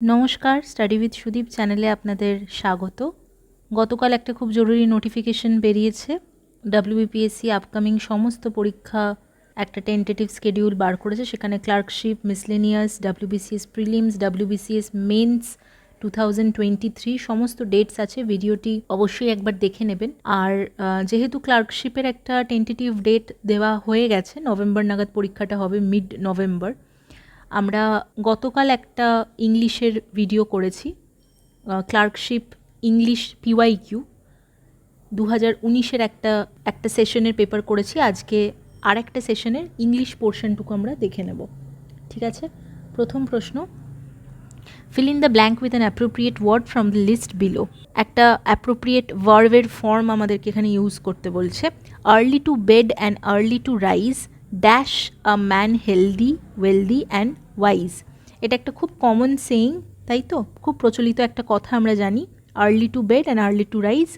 নমস্কার, study with Sudip চ্যানেলে আপনাদের স্বাগত। গতকাল একটা খুব জরুরি নোটিফিকেশন বেরিয়েছে। ডাব্লিউবিপিএসসি আপকামিং সমস্ত পরীক্ষা একটা টেন্টেটিভ স্কেডিউল বার করেছে। সেখানে clerkship, miscellaneous, WBCS prelims, WBCS men's 2023 সমস্ত ডেটস আছে। ভিডিওটি অবশ্যই একবার দেখে নেবেন। আর যেহেতু ক্লার্কশিপের একটা টেন্টেটিভ ডেট দেওয়া হয়ে গেছে, নভেম্বর নাগাদ পরীক্ষাটা হবে, মিড নভেম্বর। আমরা গতকাল একটা ইংলিশের ভিডিও করেছি, ক্লার্কশিপ ইংলিশ পিওয়াইকিউ 2019-এর একটা সেশনের পেপার করেছি। আজকে আর একটা সেশনের ইংলিশ পোর্শনটুকু আমরা দেখে নেব, ঠিক আছে? প্রথম প্রশ্ন, fill in the blank with an appropriate word from the list below. একটা appropriate verb-এর ফর্ম আমাদেরকে এখানে ইউজ করতে বলছে। early to bed and early to rise dash a man healthy, wealthy and wise. এটা একটা খুব কমন সেইং, তাই তো? খুব প্রচলিত একটা কথা আমরা জানি, early to bed and early to rise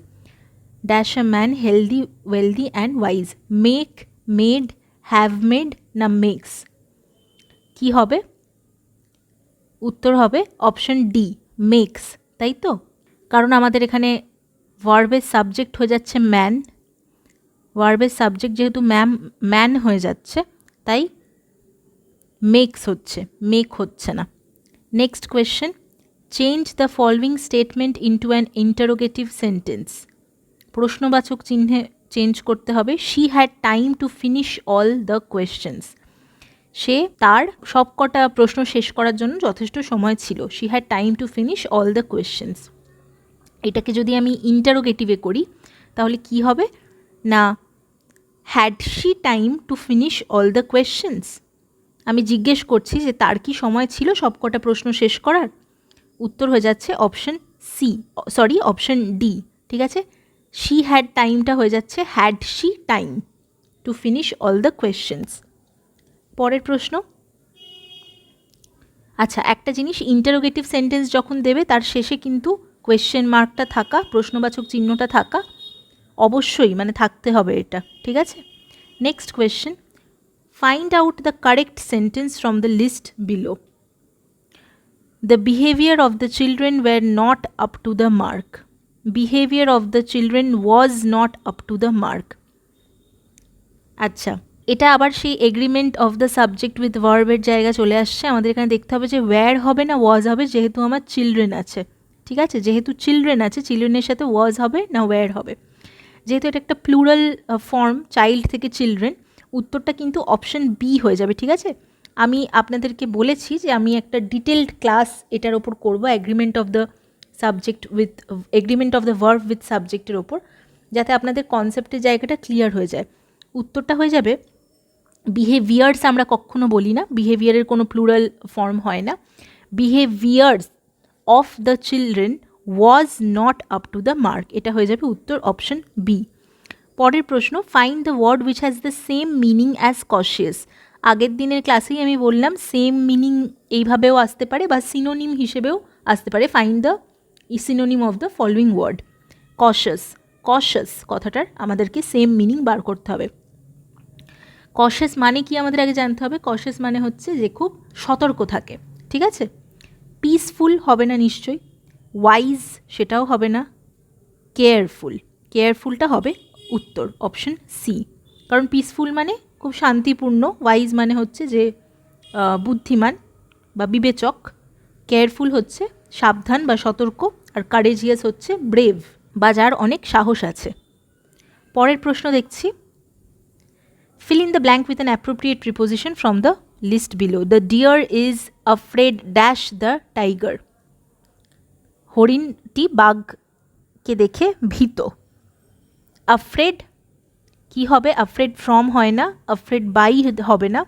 dash a man healthy, wealthy and wise. make, made, have made না makes, কি হবে? উত্তর হবে অপশন ডি, মেক্স, তাই তো? কারণ আমাদের এখানে ভার্বের সাবজেক্ট হয়ে যাচ্ছে ম্যান। ভার্বের সাবজেক্ট যেহেতু ম্যান হয়ে যাচ্ছে, তাই মেক্স হচ্ছে, মেক হচ্ছে না। Next question, change the following statement into an interrogative sentence. প্রশ্নবাচক চিহ্নে চেঞ্জ করতে হবে। She had time to finish all the questions. সে তার সবকটা প্রশ্ন শেষ করার জন্য যথেষ্ট সময় ছিল। She had time to finish all the questions. এটাকে যদি আমি ইন্টারোগেটিভে করি তাহলে কি হবে না, had she time to finish all the questions. আমি জিজ্ঞেস করছি যে তার কি সময় ছিল সবকটা প্রশ্ন শেষ করার। উত্তর হয়ে যাচ্ছে option C, sorry option D, ঠিক আছে? শি হ্যাড টাইমটা হয়ে যাচ্ছে had she time to finish all the questions. পরের প্রশ্ন, আচ্ছা একটা জিনিস, ইন্টারোগেটিভ সেন্টেন্স যখন দেবে তার শেষে কিন্তু কোয়েশ্চেন মার্কটা থাকা, প্রশ্নবাচক চিহ্নটা থাকা অবশ্যই, মানে থাকতে হবে এটা, ঠিক আছে? Next question, find out the correct sentence from the list below. The behaviour of the children were not up to the mark. Behaviour of the children was not up to the mark. আচ্ছা, এটা আবার সেই agreement of the subject with ভার্বের জায়গা চলে আসছে। আমাদের এখানে দেখতে হবে যে ওয়্যার হবে না ওয়াজ হবে, যেহেতু আমার চিলড্রেন আছে, ঠিক আছে? যেহেতু চিলড্রেন আছে, চিলড্রেনের সাথে ওয়াজ হবে না ওয়্যার হবে। যেহেতু এটা একটা প্লুরাল ফর্ম, চাইল্ড থেকে চিলড্রেন, উত্তরটা কিন্তু অপশন বি হয়ে যাবে, ঠিক আছে? আমি আপনাদেরকে বলেছি যে আমি একটা ডিটেলড ক্লাস এটার ওপর করবো, agreement of the subject with, agreement of the verb with সাবজেক্টের ওপর, যাতে আপনাদের কনসেপ্টের জায়গাটা ক্লিয়ার হয়ে যায়। উত্তরটা হয়ে যাবে বিহেভিয়ার্স। আমরা কখনো বলি না, বিহেভিয়ারের কোনো প্লুরাল ফর্ম হয় না। Behaviours of the children was not up to the mark, এটা হয়ে যাবে উত্তর অপশন বি। পরের প্রশ্ন, find the word which has the same meaning as cautious. আগের দিনের ক্লাসেই আমি বললাম সেম মিনিং এইভাবেও আসতে পারে বা সিনোনিম হিসেবেও আসতে পারে। Find the synonym of the following word. Cautious, cautious কথাটার আমাদেরকে সেম মিনিং বার করতে হবে। কশাস মানে কি আমাদের আগে জানতে হবে। কশাস মানে হচ্ছে যে খুব সতর্ক থাকে, ঠিক আছে? পিসফুল হবে না নিশ্চয়ই, ওয়াইজ সেটাও হবে না, কেয়ারফুল, কেয়ারফুলটা হবে উত্তর অপশন সি। কারণ পিসফুল মানে খুব শান্তিপূর্ণ, ওয়াইজ মানে হচ্ছে যে বুদ্ধিমান বা বিবেচক, কেয়ারফুল হচ্ছে সাবধান বা সতর্ক, আর কারেজিয়াস হচ্ছে ব্রেভ বা যার অনেক সাহস আছে। পরের প্রশ্ন দেখছি, fill in the blank with an appropriate preposition from the list below. The deer is afraid dash the tiger. হরিণটি বাঘকে দেখে ভীত। afraid কি হবে? afraid from হয় না, afraid by হবে না,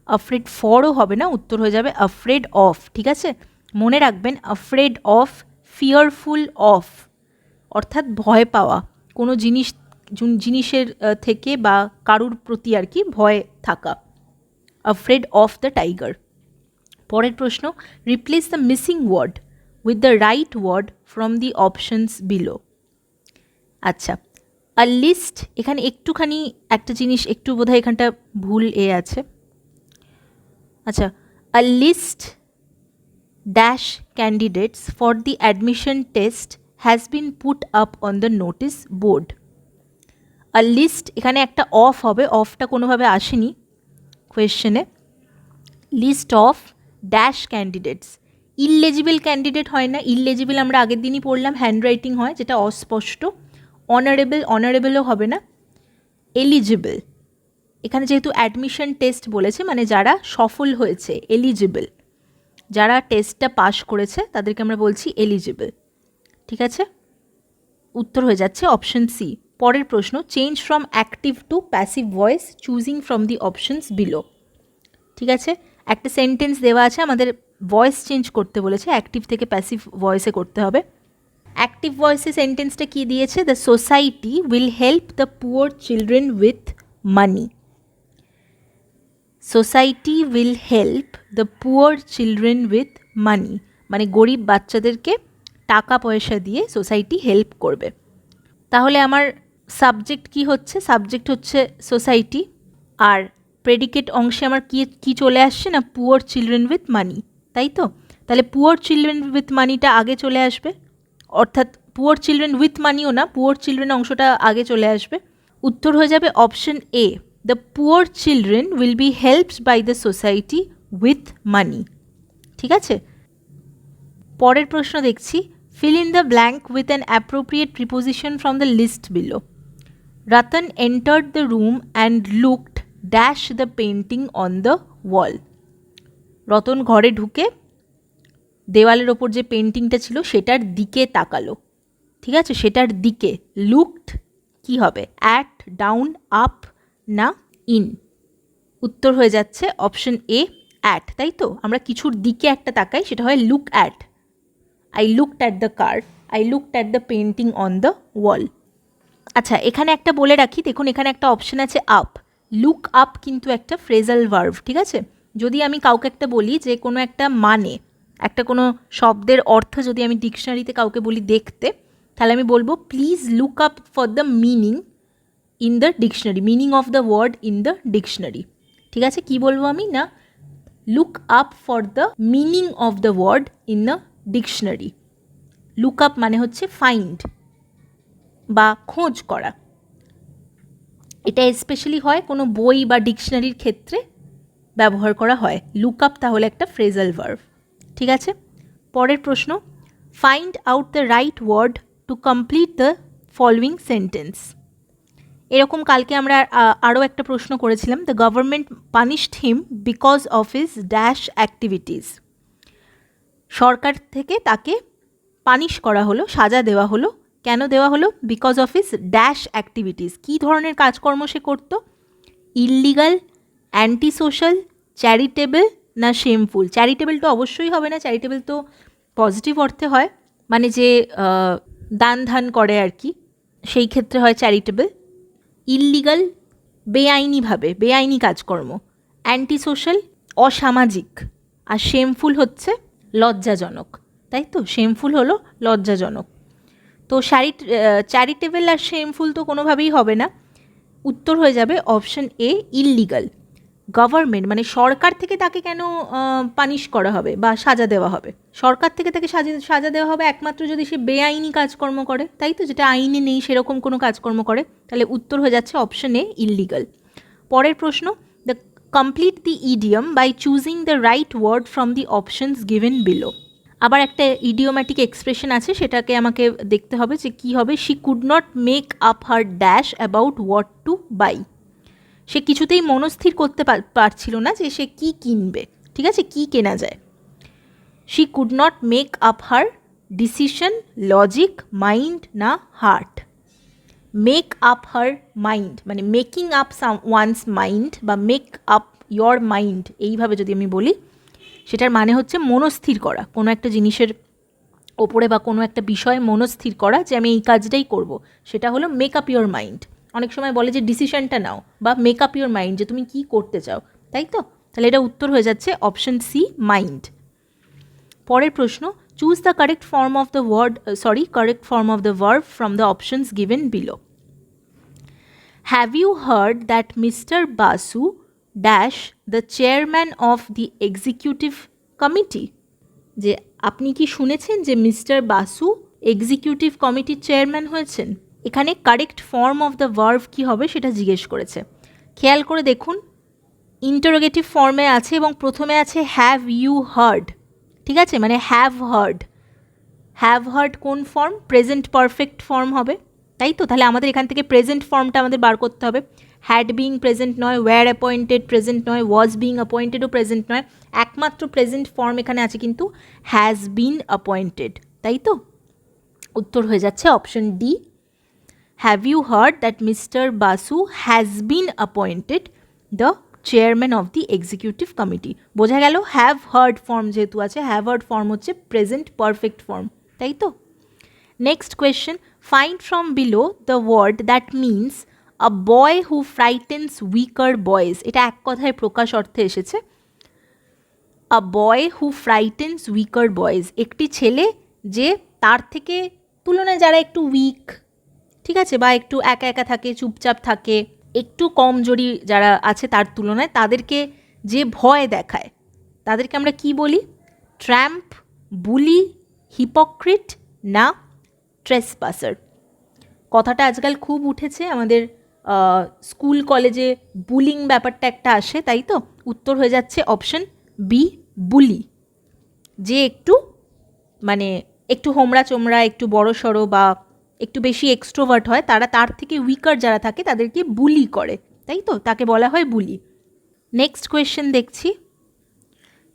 afraid forও হবে না, উত্তর হয়ে যাবে afraid of, ঠিক আছে? মনে রাখবেন afraid of, fearful of অর্থাৎ ভয় পাওয়া, কোনো জিনিসের থেকে বা কারুর প্রতি আর কি ভয় থাকা। afraid of the tiger. পরের প্রশ্ন, replace the missing word with the right word from the options below. আচ্ছা, আ লিস্ট, এখানে একটুখানি একটা জিনিস একটু বোধহয় এখানটা ভুল আছে। আচ্ছা, a list dash candidates for the admission test has been put up on the notice board. আর লিস্ট, এখানে একটা অফ হবে, অফটা কোনোভাবে আসেনি কোয়েশ্চেনে। List of dash candidates, illegible candidate হয় না, ইললেজিবল আমরা আগের দিনই পড়লাম, হ্যান্ডরাইটিং হয় যেটা অস্পষ্ট। অনারেবল, অনারেবলও হবে না। এলিজিবল, এখানে যেহেতু অ্যাডমিশন টেস্ট বলেছে মানে যারা সফল হয়েছে, এলিজিবল, যারা টেস্টটা পাস করেছে তাদেরকে আমরা বলছি এলিজিবল। ঠিক আছে, উত্তর হয়ে যাচ্ছে অপশন সি। পরের প্রশ্ন, change from active to passive voice choosing from the options below. ঠিক আছে, একটা সেন্টেন্স দেওয়া আছে, আমাদের ভয়েস চেঞ্জ করতে বলেছে, অ্যাক্টিভ থেকে প্যাসিভ ভয়েসে করতে হবে। অ্যাক্টিভ ভয়েসে সেন্টেন্সটা কী দিয়েছে? The society will help the poor children with money. Society will help the poor children with মানি, মানে গরিব বাচ্চাদেরকে টাকা পয়সা দিয়ে সোসাইটি হেল্প করবে। তাহলে আমার সাবজেক্ট কি হচ্ছে? সাবজেক্ট হচ্ছে সোসাইটি, আর প্রেডিকেট অংশে আমার কি চলে আসছে না, পুয়ার চিলড্রেন উইথ মানি, তাই তো? তাহলে পুয়ার চিলড্রেন উইথ মানিটা আগে চলে আসবে, অর্থাৎ পুয়ার চিলড্রেন উইথ মানিও না, পুয়ার চিলড্রেন অংশটা আগে চলে আসবে। উত্তর হয়ে যাবে option A, the poor children will be helped by the society with money. ঠিক আছে, পরের প্রশ্ন দেখছি, fill in the blank with an appropriate preposition from the list below. Ratan entered the room and looked dash the painting on the wall. Ratan ঘরে ঢুকে দেওয়ালের ওপর যে পেন্টিংটা ছিল সেটার দিকে তাকালো। ঠিক আছে, সেটার দিকে। লুকড কি হবে? অ্যাট, ডাউন, আপ না ইন? উত্তর হয়ে যাচ্ছে অপশন এ, অ্যাট, তাই তো? আমরা কিছুর দিকে একটা তাকাই, সেটা হয় look at. I looked at the car, I looked at the painting on the wall. আচ্ছা, এখানে একটা বলে রাখি, দেখুন এখানে একটা অপশন আছে আপ। লুক আপ কিন্তু একটা ফ্রেজাল ভার্ভ, ঠিক আছে? যদি আমি কাউকে একটা বলি যে কোনো একটা মানে, একটা কোনো শব্দের অর্থ যদি আমি ডিকশনারিতে কাউকে বলি দেখতে, তাহলে আমি বলবো please look up for the meaning in the dictionary, meaning of the word in the dictionary. ঠিক আছে, কি বলবো আমি? না, look up for the meaning of the word in the dictionary. Look up মানে হচ্ছে ফাইন্ড বা খোঁজ করা। এটা স্পেশালি হয় কোনো বই বা ডিকশনারির ক্ষেত্রে ব্যবহার করা হয়। লুক আপ তাহলে একটা ফ্রেজাল ভার্ব। ঠিক আছে, পরের প্রশ্ন, find out the right word to complete the following sentence. এরকম কালকে আমরা আরও একটা প্রশ্ন করেছিলাম, the government punished him because of his dash activities. সরকার থেকে তাকে পানিশ করা হলো, সাজা দেওয়া হলো। কেন দেওয়া হলো? Because of his dash activities. কী ধরনের কাজকর্ম সে করত? ইললিগাল, অ্যান্টি সোশ্যাল, চ্যারিটেবল না শেমফুল? চ্যারিটেবল তো অবশ্যই হবে না, চ্যারিটেবল তো পজিটিভ অর্থে হয়, মানে যে দান ধান করে আর কি, সেই ক্ষেত্রে হয় চ্যারিটেবল। ইললিগাল বেআইনিভাবে, বেআইনি কাজকর্ম। অ্যান্টি সোশ্যাল অসামাজিক, আর শেমফুল হচ্ছে লজ্জাজনক, তাই তো? শেমফুল হলো লজ্জাজনক। তো চ্যারিটেবল আর শেমফুল তো কোনোভাবেই হবে না। উত্তর হয়ে যাবে অপশন এ, ইললিগাল। গভর্নমেন্ট মানে সরকার থেকে তাকে কেন পানিশ করা হবে বা সাজা দেওয়া হবে? সরকার থেকে তাকে সাজা দেওয়া হবে একমাত্র যদি সে বেআইনি কাজকর্ম করে, তাই তো? যেটা আইনে নেই সেরকম কোনো কাজকর্ম করে। তাহলে উত্তর হয়ে যাচ্ছে অপশন এ, ইললিগাল। পরের প্রশ্ন, the complete the idiom by choosing the right word from the options given below. আবার একটা ইডিওম্যাটিক এক্সপ্রেশন আছে, সেটাকে আমাকে দেখতে হবে যে কী হবে। She could not make up her dash about what to buy. সে কিছুতেই মনস্থির করতে পারছিল না যে সে কী কিনবে, ঠিক আছে, কী কেনা যায়। She could not make up her decision, logic, mind না heart? Make up her mind মানে মেকিং আপ ওয়ান্স মাইন্ড বা মেক আপ ইয়োর মাইন্ড, এইভাবে যদি আমি বলি, সেটার মানে হচ্ছে মনস্থির করা, কোনো একটা জিনিসের ওপরে বা কোনো একটা বিষয়ে মনস্থির করা যে আমি এই কাজটাই করব, সেটা হলো মেক আপ ইয়োর মাইন্ড। অনেক সময় বলে যে ডিসিশনটা নাও বা মেক আপ ইয়োর মাইন্ড, যে তুমি কী করতে চাও, তাই তো? তাহলে এটা উত্তর হয়ে যাচ্ছে অপশন সি, মাইন্ড। পরের প্রশ্ন, choose the correct form of the correct form of the verb from the options given below. Have you heard that mister Basu dash the chairman of the executive committee? যে আপনি কি শুনেছেন যে mister Basu executive কমিটির chairman হয়েছেন? এখানে correct form of the verb কী হবে সেটা জিজ্ঞেস করেছে। খেয়াল করে দেখুন, ইন্টারোগেটিভ ফর্মে আছে এবং প্রথমে আছে হ্যাভ ইউ হার্ড। ঠিক আছে, মানে হ্যাভ হার্ড কোন ফর্ম? প্রেজেন্ট পারফেক্ট ফর্ম হবে, তাই তো? তাহলে আমাদের এখান থেকে প্রেজেন্ট ফর্মটা আমাদের বার করতে হবে। হ্যাড বিং প্রেজেন্ট নয়, ওয়্যার অ্যাপয়েন্টেড প্রেজেন্ট নয়, ওয়াজ বিং অ্যাপয়েন্টেডও প্রেজেন্ট নয়, একমাত্র প্রেজেন্ট ফর্ম এখানে আছে কিন্তু হ্যাজ বিন অ্যাপয়েন্টেড, তাই তো? উত্তর হয়ে যাচ্ছে option D. Have you heard that mister Basu has been appointed the chairman of the executive committee. বোঝা গেল হ্যাভ হার্ড ফর্ম যেহেতু আছে, হ্যাভ হার্ড ফর্ম হচ্ছে প্রেজেন্ট পারফেক্ট ফর্ম, তাই তো? Next question, find from below the word that means a boy who frightens weaker boys. এটা এক কথায় প্রকাশ অর্থে এসেছে। আ boy who frightens weaker boys, একটি ছেলে যে তার থেকে তুলনায় যারা একটু উইক, ঠিক আছে, বা একটু একা একা থাকে, চুপচাপ থাকে, একটু কমজোরি যারা আছে তার তুলনায় তাদেরকে যে ভয় দেখায়, তাদেরকে আমরা কি বলি? ট্র্যাম্প, বুলি, হিপোক্রিট না ট্রেসপাসার। কথাটা আজকাল খুব উঠেছে আমাদের স্কুল কলেজে, বুলিং ব্যাপারটা একটা আসে, তাই তো? উত্তর হয়ে যাচ্ছে অপশন বি, বুলি। যে একটু মানে একটু হোমরা চোমরা, একটু বড় সড়ো বা একটু বেশি এক্সট্রোভার্ট হয়, তারা তার থেকে উইকার যারা থাকে তাদেরকে বুলি করে, তাই তো? তাকে বলা হয় বুলি। নেক্সট কোয়েশ্চেন দেখছি,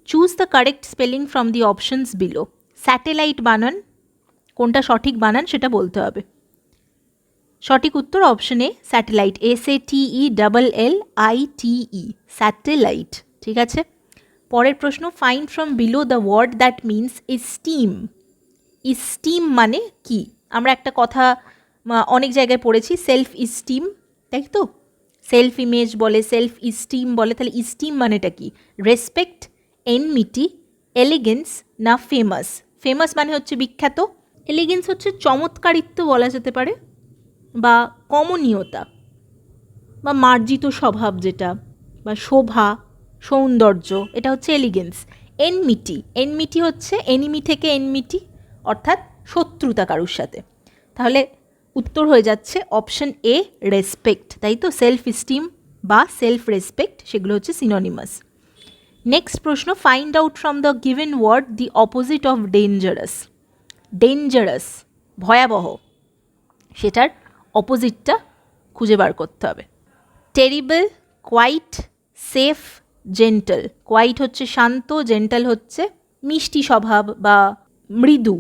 choose the correct spelling from the options below. Satellite বানান কোনটা সঠিক বানান সেটা বলতে হবে। সঠিক উত্তর option A, satellite, SATELLITE, satellite, ঠিক আছে। পরের প্রশ্ন, find from below the word that means esteem. Esteem মানে কি? আমরা একটা কথা অনেক জায়গায় পড়েছি, সেলফ ইস্টিম, তাই তো? সেলফ ইমেজ বলে, সেলফ ইস্টিম বলে, তাহলে ইস্টিম মানেটা কি? রেসপেক্ট, এনমিটি, এলিগেন্স না ফেমাস? ফেমাস মানে হচ্ছে বিখ্যাত, এলিগেন্স হচ্ছে চমৎকারিত্ব বলা যেতে পারে, বা কমনীয়তা বা মার্জিত স্বভাব যেটা, বা শোভা, সৌন্দর্য, এটা হচ্ছে এলিগেন্স। এনমিটি হচ্ছে এনিমি থেকে এনমিটি, অর্থাৎ শত্রুতা কারুর সাথে। তাহলে উত্তর হয়ে যাচ্ছে অপশন এ, রেসপেক্ট, তাই তো? সেলফ ইস্টিম বা সেলফ রেসপেক্ট সেগুলো হচ্ছে সিনোনিমাস। নেক্সট প্রশ্ন, find out from the given word the opposite of dangerous. Dangerous ভয়াবহ, সেটার অপোজিটটা খুঁজে বার করতে হবে। Terrible, quiet, safe, gentle. Quiet হচ্ছে শান্ত, জেন্টাল হচ্ছে মিষ্টি স্বভাব বা মৃদু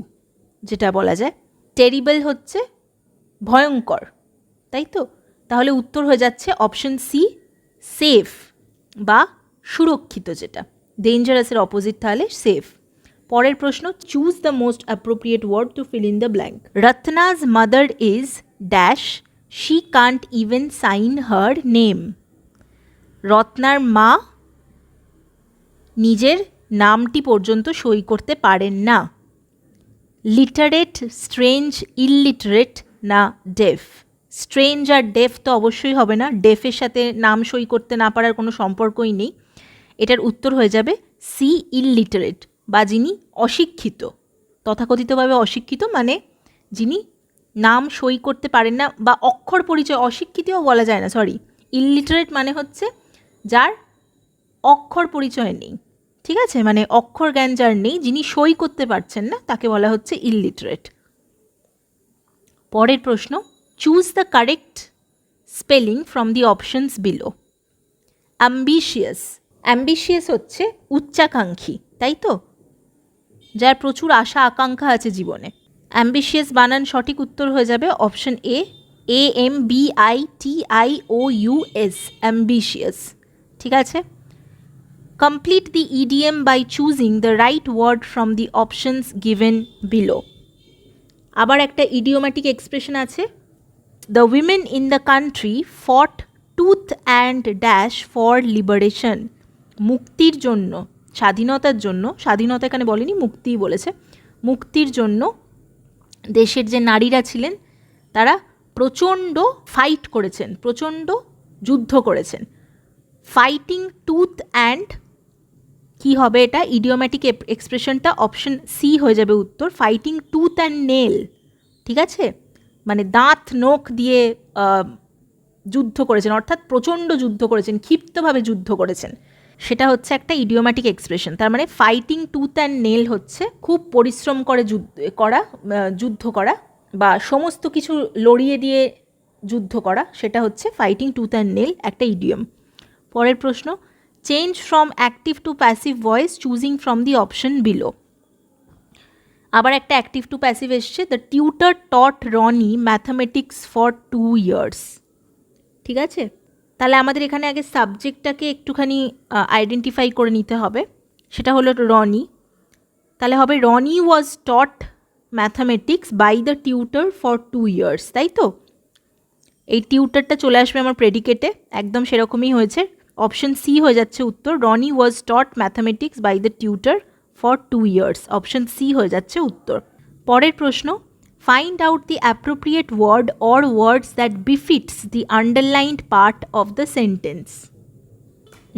যেটা বলা যায়, টেরিবল হচ্ছে ভয়ঙ্কর, তাই তো? তাহলে উত্তর হয়ে যাচ্ছে অপশন সি, সেফ বা সুরক্ষিত যেটা। ডেঞ্জারাসের অপোজিট তাহলে সেফ। পরের প্রশ্ন, choose the most appropriate word to fill in the blank. Ratna's mother is dash, she can't even sign her name. রত্নার মা নিজের নামটি পর্যন্ত সই করতে পারেন না। লিটারেট, স্ট্রেঞ্জ, ইললিটারেট না ডেফ? স্ট্রেঞ্জ আর ডেফ তো অবশ্যই হবে না, ডেফের সাথে নাম সই করতে না পারার কোনো সম্পর্কই নেই। এটার উত্তর হয়ে যাবে সি, ইললিটারেট, বা যিনি অশিক্ষিত, তথাকথিতভাবে অশিক্ষিত, মানে যিনি নাম সই করতে পারেন না, বা অক্ষর পরিচয়, অশিক্ষিতও বলা যায় না, সরি, ইললিটারেট মানে হচ্ছে যার অক্ষর পরিচয় নেই, ঠিক আছে, মানে অক্ষর জ্ঞান যার নেই, যিনি সই করতে পারছেন না, তাকে বলা হচ্ছে ইললিটারেট। পরের প্রশ্ন, choose the correct spelling from the options below. Ambitious, ambitious হচ্ছে উচ্চাকাঙ্ক্ষী, তাই তো? যার প্রচুর আশা আকাঙ্ক্ষা আছে জীবনে। অ্যাম্বিশিয়াস বানান সঠিক উত্তর হয়ে যাবে অপশন এ, AMBITIOUS, অ্যাম্বিশিয়াস, ঠিক আছে। Complete the EDM by choosing the right word from the options given below. আবার একটা ইডিওম্যাটিক এক্সপ্রেশন আছে, the women in the country ফট tooth and dash for liberation. মুক্তির জন্য, স্বাধীনতার জন্য, স্বাধীনতা এখানে বলেনি, মুক্তিই বলেছে, মুক্তির জন্য দেশের যে নারীরা ছিলেন তারা প্রচণ্ড ফাইট করেছেন, প্রচণ্ড যুদ্ধ করেছেন। ফাইটিং টুথ অ্যান্ড কি হবে এটা? ইডিওম্যাটিক এক্সপ্রেশনটা অপশন সি হয়ে যাবে উত্তর, ফাইটিং টুথ অ্যান্ড নেল। ঠিক আছে, মানে দাঁত নখ দিয়ে যুদ্ধ করেছেন, অর্থাৎ প্রচণ্ড যুদ্ধ করেছেন, ক্ষিপ্তভাবে যুদ্ধ করেছেন, সেটা হচ্ছে একটা ইডিওম্যাটিক এক্সপ্রেশন। তার মানে ফাইটিং টুথ অ্যান্ড নেল হচ্ছে খুব পরিশ্রম করে যুদ্ধ করা বা সমস্ত কিছু লড়িয়ে দিয়ে যুদ্ধ করা, সেটা হচ্ছে ফাইটিং টুথ অ্যান্ড নেল, একটা ইডিয়ম। পরের প্রশ্ন, change from active to passive voice choosing from the option below. আবার একটা অ্যাক্টিভ টু প্যাসিভ এসছে, the tutor taught Roni mathematics for 2 years। ঠিক আছে, তাহলে আমাদের এখানে আগে সাবজেক্টটাকে একটুখানি আইডেন্টিফাই করে নিতে হবে, সেটা হলো রনি। তাহলে হবে Roni was taught mathematics by the tutor for 2 years, তাই তো? এই টিউটারটা চলে আসবে আমার প্রেডিকেটে, একদম সেরকমই হয়েছে, অপশন সি হয়ে যাচ্ছে উত্তর, Roni was taught mathematics by the tutor for 2 years, option C হয়ে যাচ্ছে উত্তর। পরের প্রশ্ন, find out the appropriate word or words that befits the underlined part of the sentence.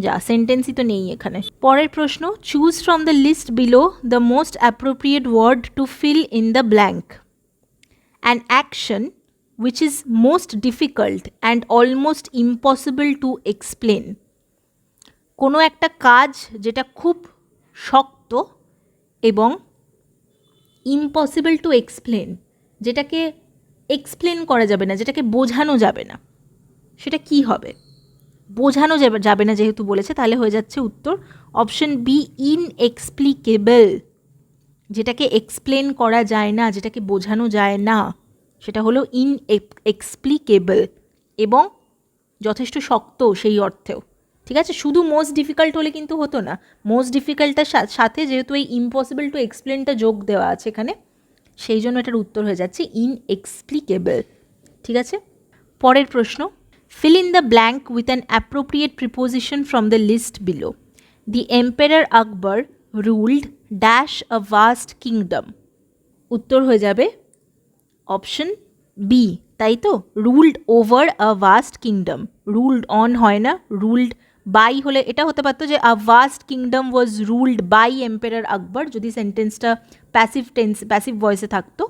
যা, সেন্টেন্সই তো নেই এখানে। পরের প্রশ্ন, choose from the list below the most appropriate word to fill in the blank. An action which is most difficult and almost impossible to explain। কোনো একটা কাজ যেটা খুব শক্ত এবং ইম্পসিবল টু এক্সপ্লেন, যেটাকে এক্সপ্লেন করা যাবে না, যেটাকে বোঝানো যাবে না, সেটা কি হবে? বোঝানো যাবে না যেহেতু বলেছে, তাহলে হয়ে যাচ্ছে উত্তর অপশন বি, ইনএক্সপ্লিকেবল। যেটাকে এক্সপ্লেন করা যায় না, যেটাকে বোঝানো যায় না, সেটা হলো ইনএক্সপ্লিকেবল এবং যথেষ্ট শক্ত সেই অর্থেও। ঠিক আছে, শুধু মোস্ট ডিফিকাল্ট হলে কিন্তু হতো না, মোস্ট ডিফিকাল্টটার সাথে যেহেতু এই ইম্পসিবল টু এক্সপ্লেনটা যোগ দেওয়া আছে এখানে, সেই জন্য এটার উত্তর হয়ে যাচ্ছে ইনএক্সপ্লিকেবল। ঠিক আছে, পরের প্রশ্ন, fill in the blank with an appropriate preposition from the list below. The Emperor Akbar ruled dash a vast kingdom। উত্তর হয়ে যাবে অপশন বি, তাই তো? Ruled over a vast kingdom, ruled on হয় না, রুলড বাই হলে এটা হতে পারতো যে a vast kingdom was ruled by empire Akbar, যদি সেন্টেন্সটা প্যাসিভ ভয়েসে থাকতো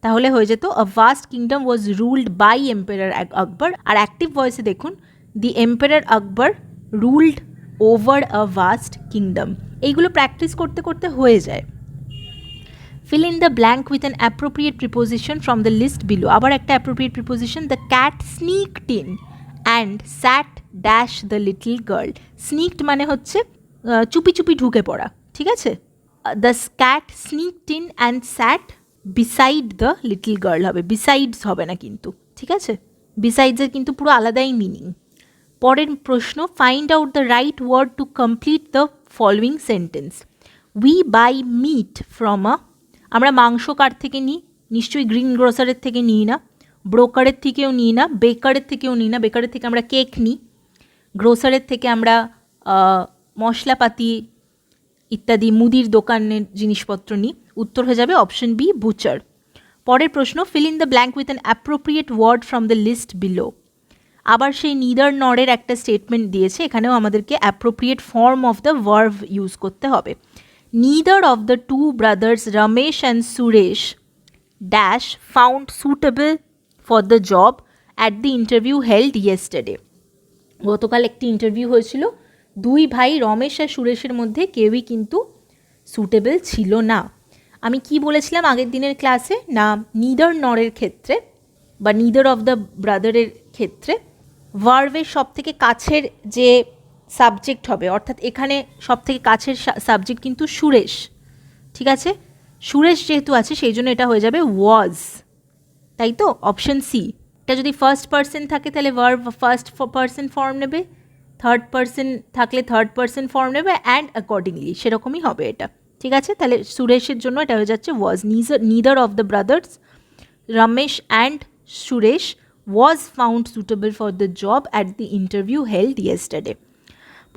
তাহলে হয়ে যেত a vast kingdom was ruled by empire Akbar. আর অ্যাক্টিভ ভয়েসে দেখুন, the empire Akbar ruled over a vast kingdom. এইগুলো প্র্যাকটিস করতে করতে হয়ে যায়। Fill in the blank with an appropriate preposition from the list below. আবার একটা appropriate preposition, the cat sneaked in and sat dash the little girl। sneaked মানে হচ্ছে চুপি চুপি ঢুকে পড়া। ঠিক আছে, the cat sneaked in and sat beside the little girl হবে, besides হবে না কিন্তু। ঠিক আছে, besides এর কিন্তু পুরো আলাদাই মিনিং। পরের প্রশ্ন, find out the right word to complete the following sentence. We buy meat from a, আমরা মাংস কার থেকে নিই? নিশ্চয়ই গ্রিন গ্রোসারের থেকে নিই না, ব্রোকারের থেকেও নিই না, বেকারের থেকেও নিই না, বেকারের থেকে আমরা কেক নিই, গ্রোসারের থেকে আমরা মশলাপাতি ইত্যাদি মুদির দোকানের জিনিসপত্র নিই। উত্তর হয়ে যাবে অপশন বি, বুচার। পরের প্রশ্ন, fill in the blank with an appropriate word from the list below. আবার সেই নিদার নরের একটা স্টেটমেন্ট দিয়েছে, এখানেও আমাদেরকে appropriate form of the verb use করতে হবে। Neither of the two brothers Ramesh and Suresh dash found suitable for the job at the interview held yesterday। গতকাল একটি ইন্টারভিউ হয়েছিল, দুই ভাই রমেশ আর সুরেশের মধ্যে কেউই কিন্তু সুটেবল ছিল না। আমি কি বলেছিলাম আগের দিনের ক্লাসে? না, নিদার নরের ক্ষেত্রে বা নিদার অফ দ্য ব্রাদারের ক্ষেত্রে ভার্ভের সব থেকে কাছের যে সাবজেক্ট হবে, অর্থাৎ এখানে সব থেকে কাছের সাবজেক্ট কিন্তু সুরেশ। ঠিক আছে, সুরেশ যেহেতু আছে সেই জন্য এটা হয়ে যাবে ওয়াজ, তাই তো? Option C. এটা যদি ফার্স্ট পার্সন থাকে তাহলে ভার্ব ফার্স্ট পার্সন ফর্ম নেবে, থার্ড পার্সন থাকলে থার্ড পার্সন ফর্ম নেবে, অ্যান্ড অ্যাকর্ডিংলি সেরকমই হবে এটা। ঠিক আছে, তাহলে সুরেশের জন্য এটা হয়ে যাচ্ছে was. Neither of the brothers Ramesh and Suresh was found suitable for the job at the interview held yesterday.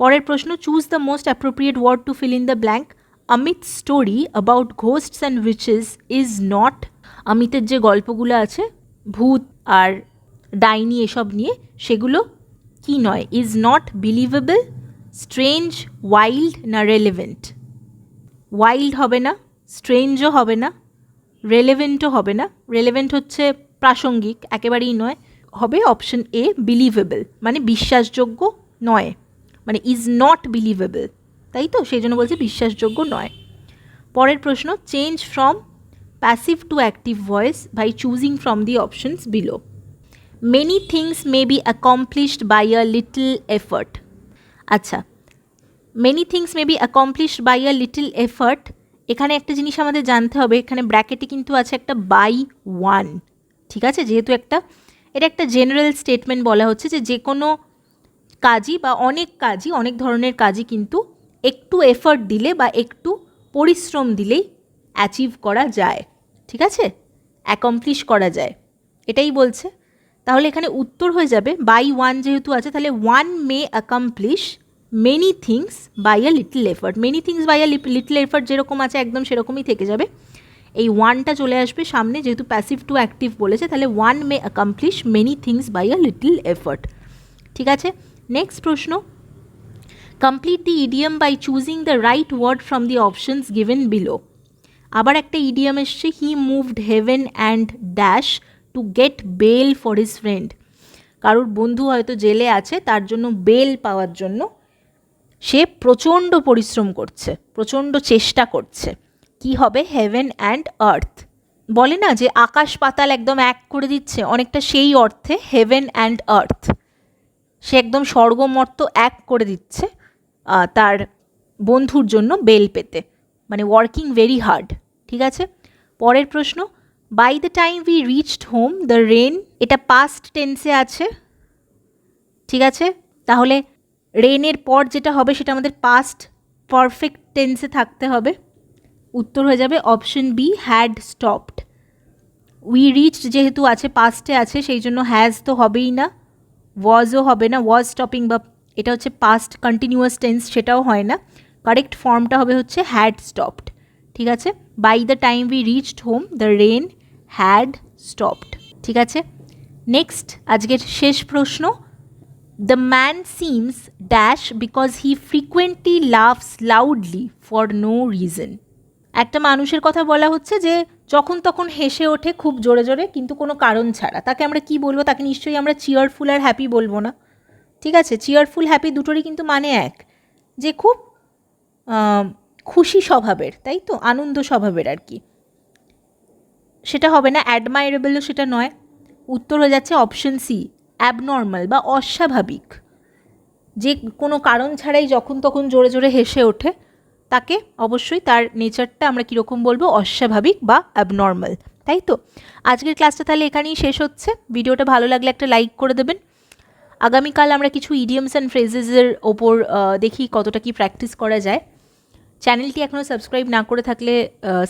পরের প্রশ্ন, choose the most appropriate word to fill in the blank. Amit's story about ghosts and witches is not, অমিতের যে গল্পগুলো আছে ভূত আর ডাইনি এসব নিয়ে, সেগুলো কি নয়? Is not believable, strange, wild না রেলেভেন্ট? ওয়াইল্ড হবে না, স্ট্রেঞ্জও হবে না, রেলেভেন্টও হবে না। রেলেভেন্ট হচ্ছে প্রাসঙ্গিক, একেবারেই নয়। হবে অপশন এ, বিলিভেবল, মানে বিশ্বাসযোগ্য নয়, মানে ইজ নট বিলিভেবল, তাই তো, সেই জন্য বলছে বিশ্বাসযোগ্য নয়। পরের প্রশ্ন, change from passive to active voice by choosing from the options below. Many things may be accomplished by a little effort. আচ্ছা, many things may be accomplished by a little effort, এখানে একটা জিনিস আমাদের জানতে হবে, এখানে ব্র্যাকেটে কিন্তু আছে একটা বাই ওয়ান, ঠিক আছে, যেহেতু এটা একটা জেনারেল স্টেটমেন্ট বলা হচ্ছে যে কোনো কাজই বা অনেক কাজই, অনেক ধরনের কাজই কিন্তু একটু এফর্ট দিলে বা একটু পরিশ্রম দিলেই অ্যাচিভ করা যায়, ঠিক আছে, অ্যাকমপ্লিশ করা যায়, এটাই বলছে। তাহলে এখানে উত্তর হয়ে যাবে বাই ওয়ান, যেহেতু আছে তাহলে one may accomplish many things by a little effort. Many things by a little effort যেরকম আছে একদম সেরকমই থেকে যাবে, এই ওয়ানটা চলে আসবে সামনে, যেহেতু প্যাসিভ টু অ্যাক্টিভ বলেছে, তাহলে one may accomplish many things by a little effort, ঠিক আছে। নেক্সট প্রশ্ন, complete the idiom by choosing the right word from the options given below. আবার একটা ইডিয়াম এসছে, he moved heaven and dash to get bail for his friend. কারোর বন্ধু হয়তো জেলে আছে, তার জন্য বেল পাওয়ার জন্য সে প্রচণ্ড পরিশ্রম করছে, প্রচণ্ড চেষ্টা করছে। কি হবে? Heaven and earth. বলে না যে আকাশ পাতাল একদম এক করে দিচ্ছে, অনেকটা সেই অর্থে হেভেন অ্যান্ড আর্থ, সে একদম স্বর্গমর্ত এক করে দিচ্ছে তার বন্ধুর জন্য বেল পেতে, মানে ওয়ার্কিং ভেরি হার্ড, ঠিক আছে। পরের প্রশ্ন, by the time we reached home the rain, এটা পাস্ট টেন্সে আছে, ঠিক আছে, তাহলে রেনের পর যেটা হবে সেটা আমাদের পাস্ট পারফেক্ট টেন্সে থাকতে হবে। উত্তর হয়ে যাবে option B, had stopped. We reached যেহেতু আছে, পাস্টে আছে, সেই জন্য হ্যাজ তো হবেই না, ওয়াজও হবে না, ওয়াজ স্টপিং বা এটা হচ্ছে পাস্ট কন্টিনিউয়াস টেন্স, সেটাও হয় না। কারেক্ট ফর্মটা হবে হচ্ছে হ্যাড স্টপড, ঠিক আছে। By the time we reached home the rain had stopped, ঠিক আছে। নেক্সট, আজকের শেষ প্রশ্ন, the man seems dash because he frequently laughs loudly for no reason. একটা মানুষের কথা বলা হচ্ছে যে যখন তখন হেসে ওঠে খুব জোরে জোরে, কিন্তু কোনো কারণ ছাড়া, তাকে আমরা কি বলবো? তাকে নিশ্চয়ই আমরা চিয়ারফুল আর হ্যাপি বলবো না, ঠিক আছে। চিয়ারফুল হ্যাপি দুটোরই কিন্তু মানে এক, যে খুব খুশি স্বভাবের, তাই তো, আনন্দ স্বভাবের আর কি, সেটা হবে না। অ্যাডমায়ারেবলও সেটা নয়। উত্তর হয়ে যাচ্ছে অপশন সি, অ্যাবনর্মাল বা অস্বাভাবিক, যে কোনো কারণ ছাড়াই যখন তখন জোরে জোরে হেসে ওঠে, তাকে অবশ্যই তার নেচারটা আমরা কীরকম বলবো? অস্বাভাবিক বা অ্যাবনর্মাল, তাই তো। আজকের ক্লাসটা তাহলে এখানেই শেষ হচ্ছে। ভিডিওটা ভালো লাগলে একটা লাইক করে দেবেন। আগামীকাল আমরা কিছু ইডিয়মস অ্যান্ড ফ্রেজেসের ওপর দেখি কতটা কি প্র্যাকটিস করা যায়। চ্যানেলটি এখনও সাবস্ক্রাইব না করে থাকলে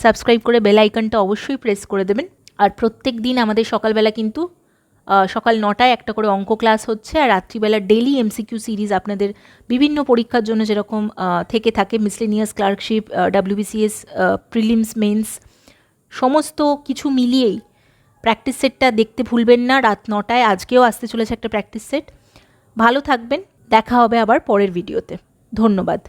সাবস্ক্রাইব করে বেল আইকনটা অবশ্যই প্রেস করে দেবেন। আর প্রত্যেক দিন আমাদের সকালবেলা কিন্তু সকাল 9টায় একটা করে অঙ্ক ক্লাস হচ্ছে, আর রাত্রিবেলা ডেলি এমসিকিউ সিরিজ আপনাদের বিভিন্ন পরীক্ষার জন্য যেরকম থেকে থাকে, miscellaneous, clerkship, WBCS, prelims, mains, সমস্ত কিছু মিলিয়েই প্র্যাকটিস সেটটা দেখতে ভুলবেন না রাত 9টায়। আজকেও আসতে চলেছে একটা প্র্যাকটিস সেট। ভালো থাকবেন, দেখা হবে আবার পরের ভিডিওতে। ধন্যবাদ।